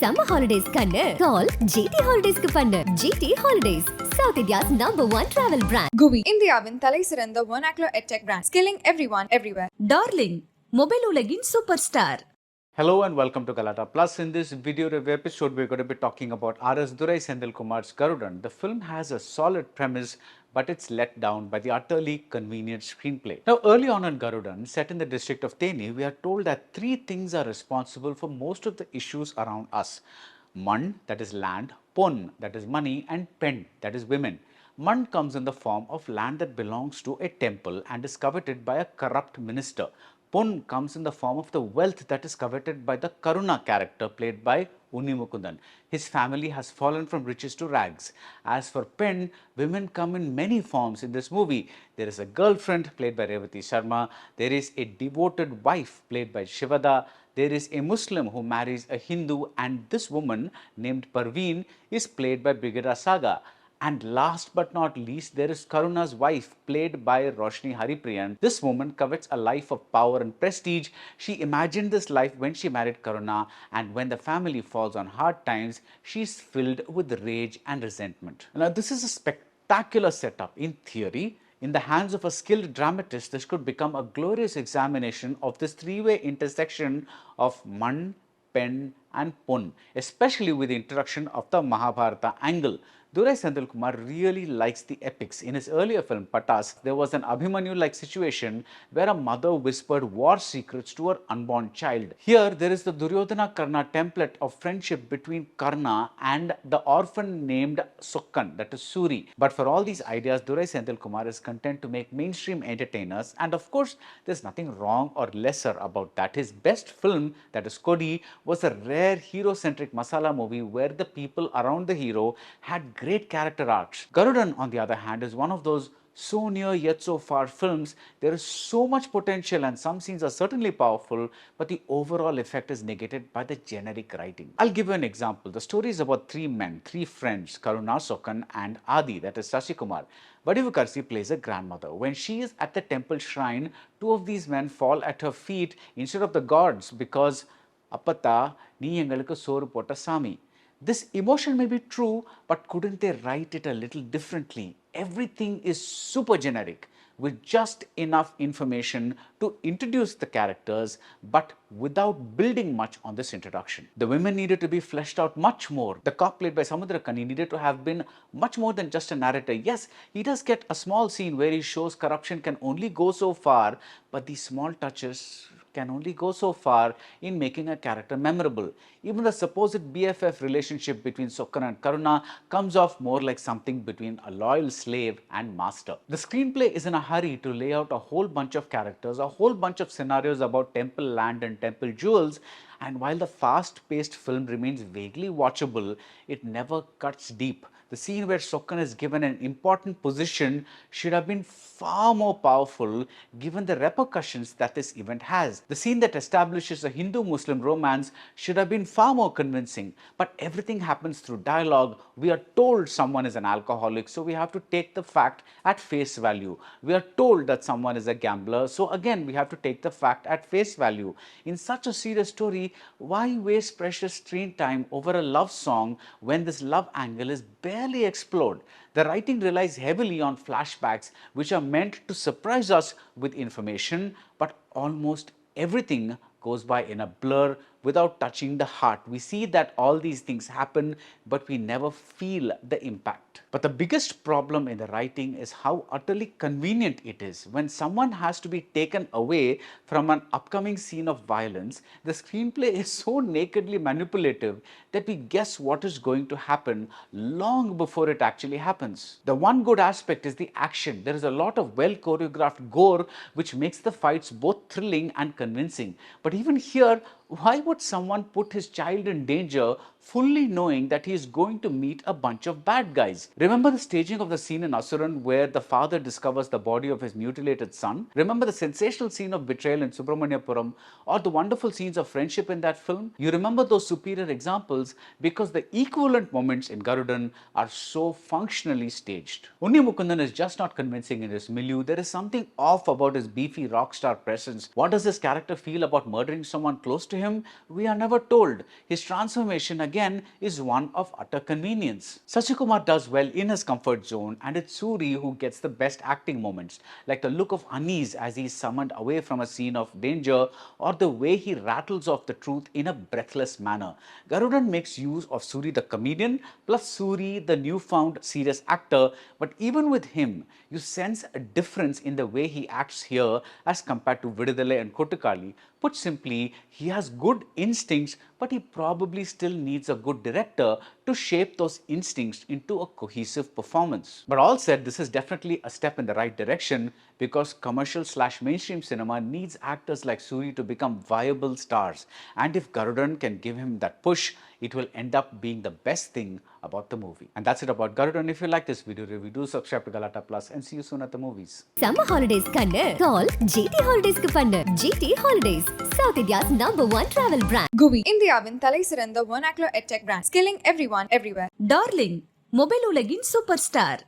Summer holidays kannu call GT Holidays ku pannu. GT Holidays, South India's #1 travel brand. GUVI, இந்தியாவின் தலை சிறந்த vernacular edtech brand, skilling everyone everywhere. Darling, mobile உலகின் superstar. Hello and welcome to Galatta. Plus, in this video review episode, we're going to be talking about R.S. Durai Senthilkumar's Garudan. The film has a solid premise, but it's let down by the utterly convenient screenplay. Now, early on in Garudan, set in the district of Teni, we are told that three things are responsible for most of the issues around us. Man, that is land, Pon, that is money, and Pen, that is women. Man comes in the form of land that belongs to a temple and is coveted by a corrupt minister. Pon comes in the form of the wealth that is coveted by the Karuna character played by Unni Mukundan. His family has fallen from riches to rags. As for Pen, women come in many forms in this movie. There is a girlfriend played by Revati Sharma. There is a devoted wife played by Shivada. There is a Muslim who marries a Hindu, and this woman named Parveen is played by Brigida Saga. And last but not least, there is Karuna's wife, played by Roshni Haripriyan. This woman covets a life of power and prestige. She imagined this life when she married Karuna, and when the family falls on hard times, she's filled with rage and resentment. Now, this is a spectacular setup in theory. In the hands of a skilled dramatist, this could become a glorious examination of this three-way intersection of Man, Pen and Pon, especially with the introduction of the Mahabharata angle. Durai Senthilkumar really likes the epics. In his earlier film Patas, there was an Abhimanyu-like situation where a mother whispered war secrets to her unborn child. Here, there is the Duryodhana Karna template of friendship between Karna and the orphan named Sokkan, that is Soori. But for all these ideas, Durai Senthilkumar is content to make mainstream entertainers, and of course, there's nothing wrong or lesser about that. His best film, that is Kodi, was a rare hero-centric masala movie where the people around the hero had great character arcs. Garudan, on the other hand, is one of those so near yet so far films. There is so much potential and some scenes are certainly powerful, but the overall effect is negated by the generic writing. I'll give you an example. The story is about three men, three friends, Karuna, Sokkan and Adi, that is Sasikumar. Vadivukarsi plays a grandmother. When she is at the temple shrine, two of these men fall at her feet instead of the gods because Appata, nee engalukku soru potta sami. This emotion may be true, but couldn't they write it a little differently? Everything is super generic with just enough information to introduce the characters, but without building much on this introduction. The women needed to be fleshed out much more. The cop played by Samudrakani needed to have been much more than just a narrator. Yes, he does get a small scene where he shows corruption can only go so far, but these small touches can only go so far in making a character memorable. Even the supposed BFF relationship between Sokkan and Karuna comes off more like something between a loyal slave and master. The screenplay is in a hurry to lay out a whole bunch of characters, a whole bunch of scenarios about temple land and temple jewels, and while the fast-paced film remains vaguely watchable, it never cuts deep. The scene where Sokkan is given an important position should have been far more powerful given the repercussions that this event has. The scene that establishes a Hindu-Muslim romance should have been far more convincing, but everything happens through dialogue. We are told someone is an alcoholic, so we have to take the fact at face value. We are told that someone is a gambler, so again we have to take the fact at face value. In such a serious story, why waste precious screen time over a love song when this love angle is barely explored? The writing relies heavily on flashbacks, which are meant to surprise us with information, but almost everything goes by in a blur without touching the heart. We see that all these things happen, but we never feel the impact. But the biggest problem in the writing is how utterly convenient it is. When someone has to be taken away from an upcoming scene of violence, the screenplay is so nakedly manipulative that we guess what is going to happen long before it actually happens. The one good aspect is the action. There is a lot of well choreographed gore which makes the fights both thrilling and convincing. But even here, why would someone put his child in danger fully knowing that he is going to meet a bunch of bad guys? Remember the staging of the scene in Asuran where the father discovers the body of his mutilated son? Remember the sensational scene of betrayal in Subramaniapuram or the wonderful scenes of friendship in that film? You remember those superior examples because the equivalent moments in Garudan are so functionally staged. Unni Mukundan is just not convincing in his milieu. There is something off about his beefy rock star presence. What does this character feel about murdering someone close to him? We are never told. His transformation again is one of utter convenience. Sasikumar does well in his comfort zone, and it's Soori who gets the best acting moments, like the look of unease as he's summoned away from a scene of danger or the way he rattles off the truth in a breathless manner. Garudan makes use of Soori the comedian plus Soori the newfound serious actor, but even with him, you sense a difference in the way he acts here as compared to Vidudale and Kotukali. Put simply, he has good instincts, but he probably still needs a good director to shape those instincts into a cohesive performance. But all said, this is definitely a step in the right direction because commercial/mainstream cinema needs actors like Soori to become viable stars. And if Garudan can give him that push, it will end up being the best thing about the movie. And that's it about Garudan. If you like this video review, do subscribe to Galatta Plus and see you soon at the movies. Summer holidays kannu call GT Holidays ku pannu. GT Holidays, South India's #1 travel brand. GUVI, இந்தியாவின் தலை சிறந்த vernacular edtech brand, skilling everyone everywhere. Darling mobile உலகின் super star